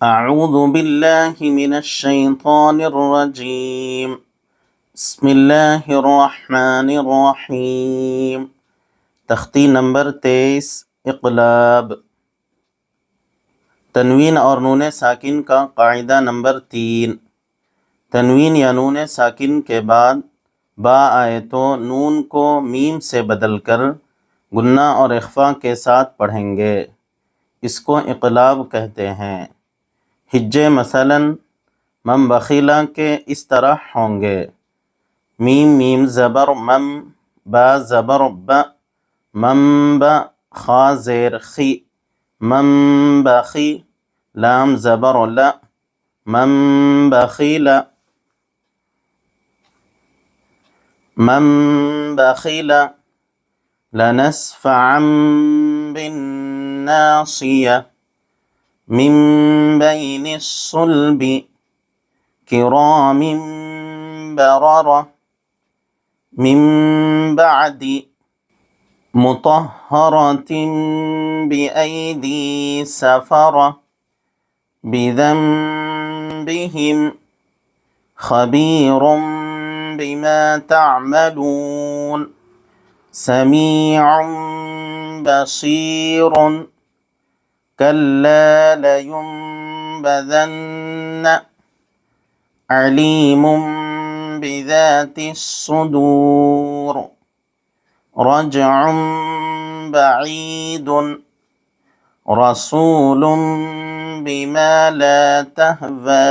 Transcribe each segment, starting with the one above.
اعوذ باللہ من الشیطان الرجیم، بسم اللہ الرحمن الرحیم۔ تختی نمبر 23، اقلاب۔ تنوین اور نون ساکن کا قاعدہ نمبر 3۔ تنوین یا نون ساکن کے بعد با آئے تو نون کو میم سے بدل کر غنہ اور اخفا کے ساتھ پڑھیں گے، اس کو اقلاب کہتے ہیں۔ ہجے مثلاً من بخیلا کے اس طرح ہوں گے: میم میم زبر مم، با زبر ب، من ب، خا زیر خی، من بخی، لام زبر ل، من بخیل، من بخیل، لنسفعا بالناصیہ، من بین الصلب، کرام بررہ، من بعد، مطہرۃ بأیدی سفرہ، بذنبہم، خبیر بما تعملون، سمیع بصیر، کلا لینبذن، علیم بذات الصدور، رجع بعید، رسول بما لا تہوی۔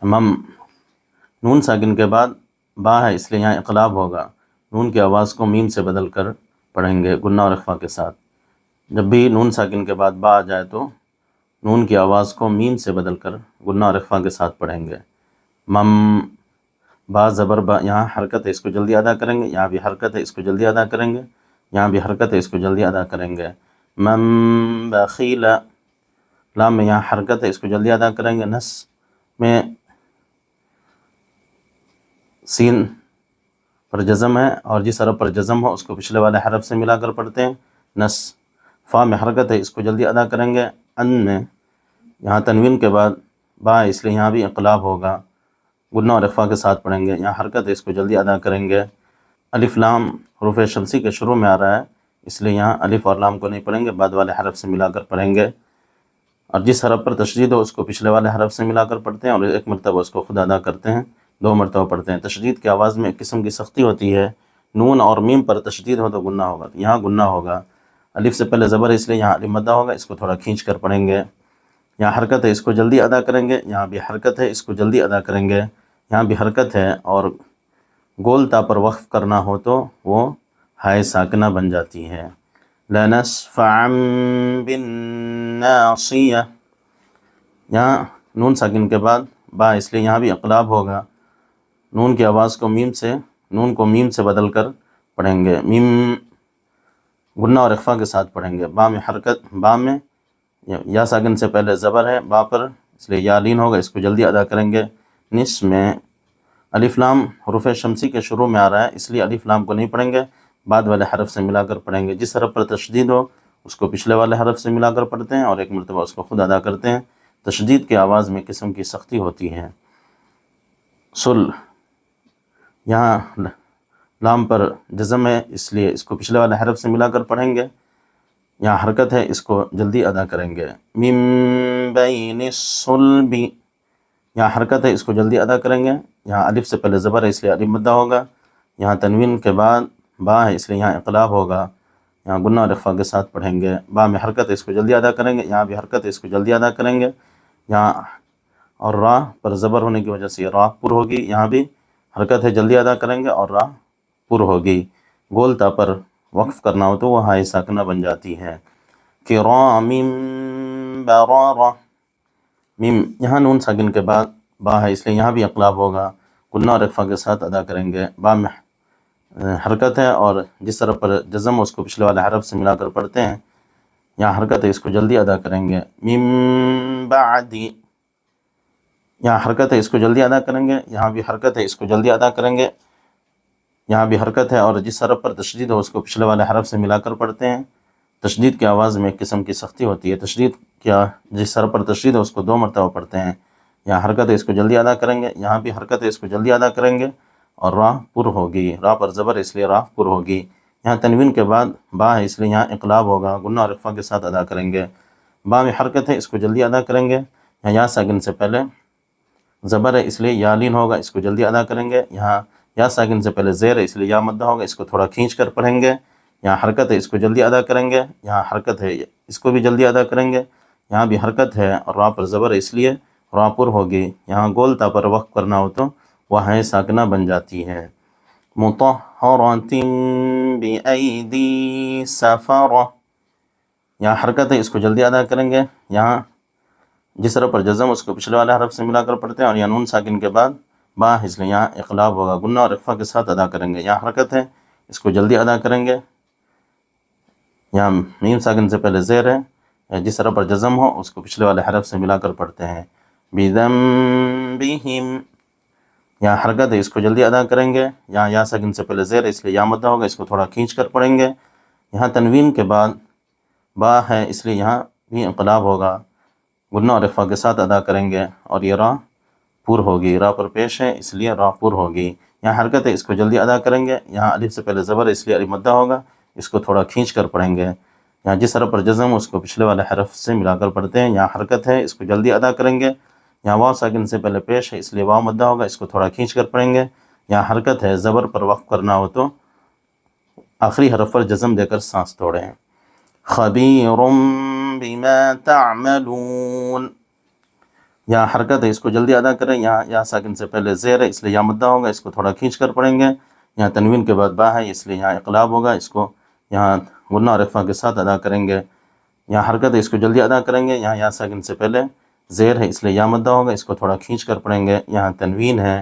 مم، نون ساکن کے بعد با ہے اس لیے یہاں اقلاب ہوگا، نون کی آواز کو میم سے بدل کر پڑھیں گے غنہ اور اخفا کے ساتھ۔ جب بھی نون ساکن کے بعد با آ جائے تو نون کی آواز کو میم سے بدل کر غنہ اور اخفا کے ساتھ پڑھیں گے۔ مم، با زبر با، یہاں حرکت ہے اس کو جلدی ادا کریں گے، یہاں بھی حرکت ہے اس کو جلدی ادا کریں گے، یہاں بھی حرکت ہے اس کو جلدی ادا کریں گے۔ من بخیل، لام میں یہاں حرکت ہے اس کو جلدی ادا کریں گے۔ نس میں سین پر جزم ہے اور جس حرف پر جزم ہو اس کو پچھلے والے حرف سے ملا کر پڑھتے ہیں۔ نس، فا میں حرکت ہے اس کو جلدی ادا کریں گے۔ ان میں یہاں تنوین کے بعد با اس لیے یہاں بھی اقلاب ہوگا، غنہ اور اخفا کے ساتھ پڑھیں گے، یہاں حرکت ہے اس کو جلدی ادا کریں گے۔ الف لام حروف شمسی کے شروع میں آ رہا ہے اس لیے یہاں الف اور لام کو نہیں پڑھیں گے، بعد والے حرف سے ملا کر پڑھیں گے، اور جس حرف پر تشدید ہو اس کو پچھلے والے حرف سے ملا کر پڑھتے ہیں اور ایک مرتبہ اس کو خود ادا کرتے ہیں، 2 مرتبہ پڑھتے ہیں۔ تشدید کی آواز میں ایک قسم کی سختی ہوتی ہے، نون اور میم پر تشدید ہو تو غنہ ہوگا، یہاں غنہ ہوگا۔ الف سے پہلے زبر ہے اس لیے یہاں الف مدہ ہوگا، اس کو تھوڑا کھینچ کر پڑھیں گے۔ یہاں حرکت ہے اس کو جلدی ادا کریں گے، یہاں بھی حرکت ہے اس کو جلدی ادا کریں گے، یہاں بھی حرکت ہے، اور گول تا پر وقف کرنا ہو تو وہ ہائے ساکنہ بن جاتی ہے۔ لنسفعا بالناصیہ، یہاں نون ساکن کے بعد با اس لیے یہاں بھی اقلاب ہوگا، نون کی آواز کو نون کو میم سے بدل کر پڑھیں گے، میم غنہ اور اخفا کے ساتھ پڑھیں گے۔ با میں حرکت، با میں یا ساکن سے پہلے زبر ہے با پر اس لیے یا لین ہوگا، اس کو جلدی ادا کریں گے۔ نس میں الف لام حروف شمسی کے شروع میں آ رہا ہے اس لیے الف لام کو نہیں پڑھیں گے، بعد والے حرف سے ملا کر پڑھیں گے، جس حرف پر تشدید ہو اس کو پچھلے والے حرف سے ملا کر پڑھتے ہیں اور ایک مرتبہ اس کو خود ادا کرتے ہیں۔ تشدید کی آواز میں قسم کی سختی ہوتی ہے۔ سل، یہاں لام پر جزم ہے اس لیے اس کو پچھلے والے حرف سے ملا کر پڑھیں گے، یہاں حرکت ہے اس کو جلدی ادا کریں گے۔ من بین الصلب، یہاں حرکت ہے اس کو جلدی ادا کریں گے، یہاں الف سے پہلے زبر ہے اس لیے الف مدہ ہوگا، یہاں تنوین کے بعد با ہے اس لیے یہاں اقلاب ہوگا، یہاں غنہ اور اخفا کے ساتھ پڑھیں گے۔ با میں حرکت ہے اس کو جلدی ادا کریں گے، یہاں بھی حرکت ہے اس کو جلدی ادا کریں گے، یہاں اور را پر زبر ہونے کی وجہ سے را پر ہوگی، یہاں بھی حرکت ہے جلدی ادا کریں گے اور را پر ہوگی، گول تا پر وقف کرنا ہو تو وہ ہائے ساکنہ بن جاتی ہے۔ کرام بررہ، میم یہاں نون ساکن کے بعد با ہے اس لیے یہاں بھی اقلاب ہوگا، غنہ اور اخفا کے ساتھ ادا کریں گے۔ با میں حرکت ہے اور جس طرف پر جزم اس کو پچھلے والے حرف سے ملا کر پڑھتے ہیں، یہاں حرکت ہے اس کو جلدی ادا کریں گے۔ من بعد، یہاں حرکت ہے اس کو جلدی ادا کریں گے، یہاں بھی حرکت ہے اس کو جلدی ادا کریں گے، یہاں بھی حرکت ہے اور جس حرف پر تشدید ہو اس کو پچھلے والے حرف سے ملا کر پڑھتے ہیں۔ تشدید کی آواز میں ایک قسم کی سختی ہوتی ہے، تشدید کیا جس سر پر تشدید ہے اس کو 2 مرتبہ پڑھتے ہیں. یہاں حرکت ہے اس کو جلدی ادا کریں گے، یہاں بھی حرکت ہے اس کو جلدی ادا کریں گے اور را پر ہوگی. را پر زبر اس لیے را پر ہوگی. یہاں تنوین کے بعد با ہے اس لیے یہاں اقلاب ہوگا، غنہ اور اخفا کے ساتھ ادا کریں گے. با میں حرکت ہے اس کو جلدی ادا کریں گے. یہاں یا ساکن سے پہلے زبر ہے اس لیے یا لین ہوگا، اس کو جلدی ادا کریں گے. یہاں یا ساکن سے پہلے زیر ہے اس لیے یا مدہ ہوگا، اس کو تھوڑا کھینچ کر پڑھیں گے. یہاں حرکت ہے اس کو جلدی ادا کریں گے، یہاں حرکت ہے اس کو بھی جلدی ادا کریں گے. یہاں بھی حرکت ہے اور را پر زبر ہے اس لیے را پر ہوگی. یہاں گول تا پر وقف کرنا ہو تو وہ ہے ساکنہ بن جاتی ہے. مطہرۃ بأیدی سفرہ. یہاں حرکت ہے اس کو جلدی ادا کریں گے. یہاں جس حرف پر جزم اس کو پچھلے والے حرف سے ملا کر پڑھتے ہیں اور یہاں نون ساکن کے بعد با اس لیے یہاں اقلاب ہوگا، غنہ اور اخفا کے ساتھ ادا کریں گے. یہاں حرکت ہے اس کو جلدی ادا کریں گے. یہاں میم ساکن سے پہلے زیر ہے، جس حرف پر جزم ہو اس کو پچھلے والے حرف سے ملا کر پڑھتے ہیں. بذنبہم. یہاں حرکت ہے اس کو جلدی ادا کریں گے. یہاں یا ساکن سے پہلے زیر ہے اس لیے یا مدہ ہوگا، اس کو تھوڑا کھینچ کر پڑھیں گے. یہاں تنوین کے بعد با ہے اس لیے یہاں بھی انقلاب ہوگا، غنہ اور اخفا کے ساتھ ادا کریں گے اور یہ را پر ہوگی. را پر پیش ہے اس لیے را پر ہوگی. یہاں حرکت ہے اس کو جلدی ادا کریں گے. یہاں الف سے پہلے زبر ہے اس لیے الف مدہ ہوگا، اس کو تھوڑا کھینچ کر پڑھیں گے. یہاں جس حرف پر جزم اس کو پچھلے والے حرف سے ملا کر پڑھتے ہیں. یہاں حرکت ہے اس کو جلدی ادا کریں گے. یہاں واو ساکن سے پہلے پیش ہے اس لیے واو مدہ ہوگا، اس کو تھوڑا کھینچ کر پڑھیں گے. یہاں حرکت ہے زبر پر وقف کرنا ہو تو آخری حرف پر جزم دے کر سانس توڑیں. خبیر بما تعملون. یہاں حرکت ہے اس کو جلدی ادا کریں. یہاں یا ساکن سے پہلے زیر ہے اس لیے یا مدہ ہوگا، اس کو تھوڑا کھینچ کر پڑھیں گے. یہاں تنوین کے بعد با ہے اس لیے یہاں اقلاب ہوگا، اس کو یہاں غنہ اور اخفا کے ساتھ ادا کریں گے. یہاں حرکت ہے اس کو جلدی ادا کریں گے. یہاں یا ساکن سے پہلے زیر ہے اس لیے یا مدہ ہوگا، اس کو تھوڑا کھینچ کر پڑھیں گے. یہاں تنوین ہے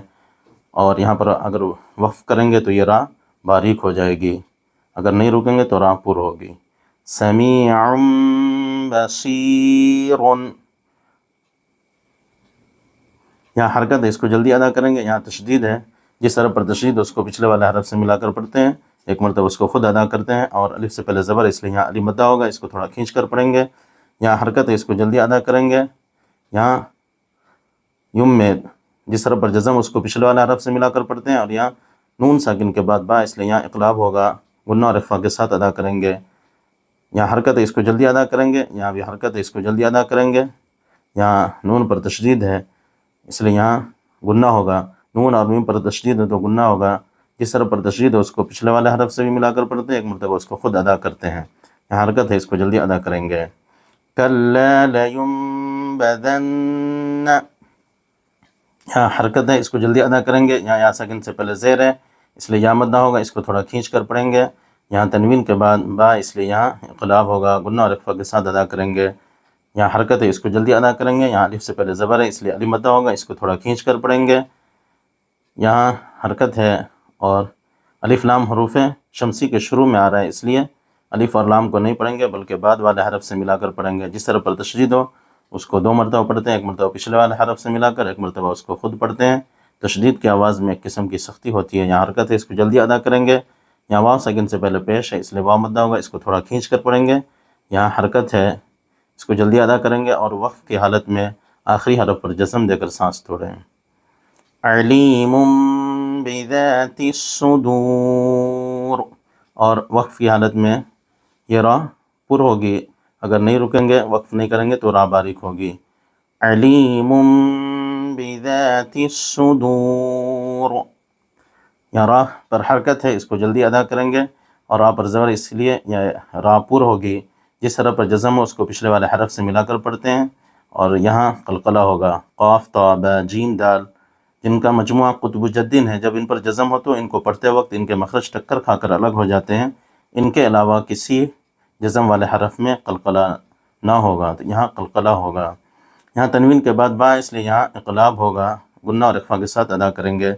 اور یہاں پر اگر وقف کریں گے تو یہ را باریک ہو جائے گی، اگر نہیں رکیں گے تو را پر ہوگی. سمیع بصیر. یہاں حرکت ہے اس کو جلدی ادا کریں گے. یہاں تشدید ہے، جس حرف پر تشدید اس کو پچھلے والے حرف سے ملا کر پڑھتے ہیں، ایک مرتبہ اس کو خود ادا کرتے ہیں اور الف سے پہلے زبر اس لیے یہاں الف مدہ ہوگا، اس کو تھوڑا کھینچ کر پڑھیں گے. یہاں حرکت ہے اس کو جلدی ادا کریں گے. یہاں یم میں جس حرف پر جزم اس کو پچھلے والے حرف سے ملا کر پڑھتے ہیں اور یہاں نون ساکن کے بعد با اس لیے یہاں اقلاب ہوگا، غنہ اور اخفا کے ساتھ ادا کریں گے. یہاں حرکت ہے اس کو جلدی ادا کریں گے. یہاں بھی حرکت ہے اس کو جلدی ادا کریں گے. یہاں نون پر تشدید ہے اس لیے یہاں غنہ ہوگا، نون اور میم پر تشدید ہے تو غنہ ہوگا. جس حرف پر تشدید ہے اس کو پچھلے والے حرف سے بھی ملا کر پڑھتے ہیں، ایک مرتبہ اس کو خود ادا کرتے ہیں. یہاں حرکت ہے اس کو جلدی ادا کریں گے. کَلَّا لَيُنبَذَنَّ. یہاں حرکت ہے اس کو جلدی ادا کریں گے. یہاں یا ساکن سے پہلے زیر ہے اس لیے یا مدہ ہوگا، اس کو تھوڑا کھینچ کر پڑھیں گے. یہاں تنوین کے بعد با اس لیے یہاں انقلاب ہوگا، غنہ اور اخفا کے ساتھ ادا کریں گے. یہاں حرکت ہے اس کو جلدی ادا کریں گے. یہاں الف سے پہلے زبر ہے اس لیے الف مدہ ہوگا، اس کو تھوڑا کھینچ کر پڑھیں گے. یہاں حرکت ہے اور الف لام حروف شمسی کے شروع میں آ رہا ہے اس لیے الف اور لام کو نہیں پڑھیں گے بلکہ بعد والے حرف سے ملا کر پڑھیں گے. جس حرف پر تشدید ہو اس کو 2 مرتبہ پڑھتے ہیں، ایک مرتبہ پچھلے والے حرف سے ملا کر، ایک مرتبہ اس کو خود پڑھتے ہیں. تشدید کی آواز میں ایک قسم کی سختی ہوتی ہے. یہاں حرکت ہے اس کو جلدی ادا کریں گے. یہاں واو ساکن سے پہلے پیش ہے اس لیے واو مدہ ہوگا، اس کو تھوڑا کھینچ کر پڑھیں گے. یہاں حرکت ہے اس کو جلدی ادا کریں گے اور وقف کی حالت میں آخری حرف پر جزم دے کر سانس توڑیں. علیم بذات الصدور. اور وقف کی حالت میں یہ را پر ہوگی، اگر نہیں رکیں گے وقف نہیں کریں گے تو را باریک ہوگی. علیم بذات الصدور. یہاں را پر حرکت ہے اس کو جلدی ادا کریں گے اور را پر زبر اس لیے یہ را پر ہوگی. جس حرف پر جزم ہو اس کو پچھلے والے حرف سے ملا کر پڑھتے ہیں اور یہاں قلقلہ ہوگا. قاف طا با جیم دال جن کا مجموعہ قطب جدین ہے، جب ان پر جزم ہو تو ان کو پڑھتے وقت ان کے مخرج ٹکر کھا کر الگ ہو جاتے ہیں. ان کے علاوہ کسی جزم والے حرف میں قلقلہ نہ ہوگا تو یہاں قلقلہ ہوگا. یہاں تنوین کے بعد با اس لیے یہاں اقلاب ہوگا، غنہ اور اخفا کے ساتھ ادا کریں گے.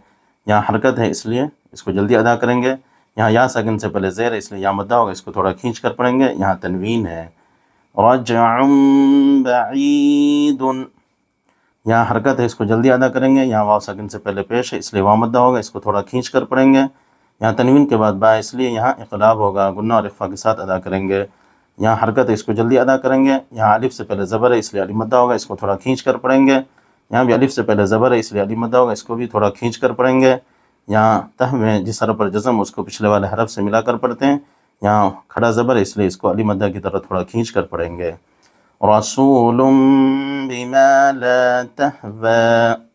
یہاں حرکت ہے اس لیے اس کو جلدی ادا کریں گے. یہاں یا ساکن سے پہلے زیر ہے اس لیے یا مدہ ہوگا، اس کو تھوڑا کھینچ کر پڑھیں گے. یہاں تنوین ہے. رجع بعید. یہاں حرکت ہے اس کو جلدی ادا کریں گے. یہاں واو ساکن سے پہلے پیش ہے اس لیے واو مدہ ہوگا، اس کو تھوڑا کھینچ کر پڑھیں گے. یہاں تنوین کے بعد با اس لیے یہاں اقلاب ہوگا، غنہ اور اخفا کے ساتھ ادا کریں گے. یہاں حرکت ہے اس کو جلدی ادا کریں گے، یہاں الف سے پہلے زبر ہے اس لیے الف مدہ ہوگا، اس کو تھوڑا کھینچ کر پڑھیں گے، یہاں بھی الف سے پہلے زبر ہے اس لیے الف مدہ ہوگا، اس کو بھی تھوڑا کھینچ کر پڑھیں گے، یہاں تہ میں جس حرف پر جزم اس کو پچھلے والے حرف سے ملا کر پڑھتے ہیں، یہاں کھڑا زبر ہے اس لیے اس کو الف مدہ کی طرح تھوڑا کھینچ کر پڑھیں گے۔ رسول بما لا تهوى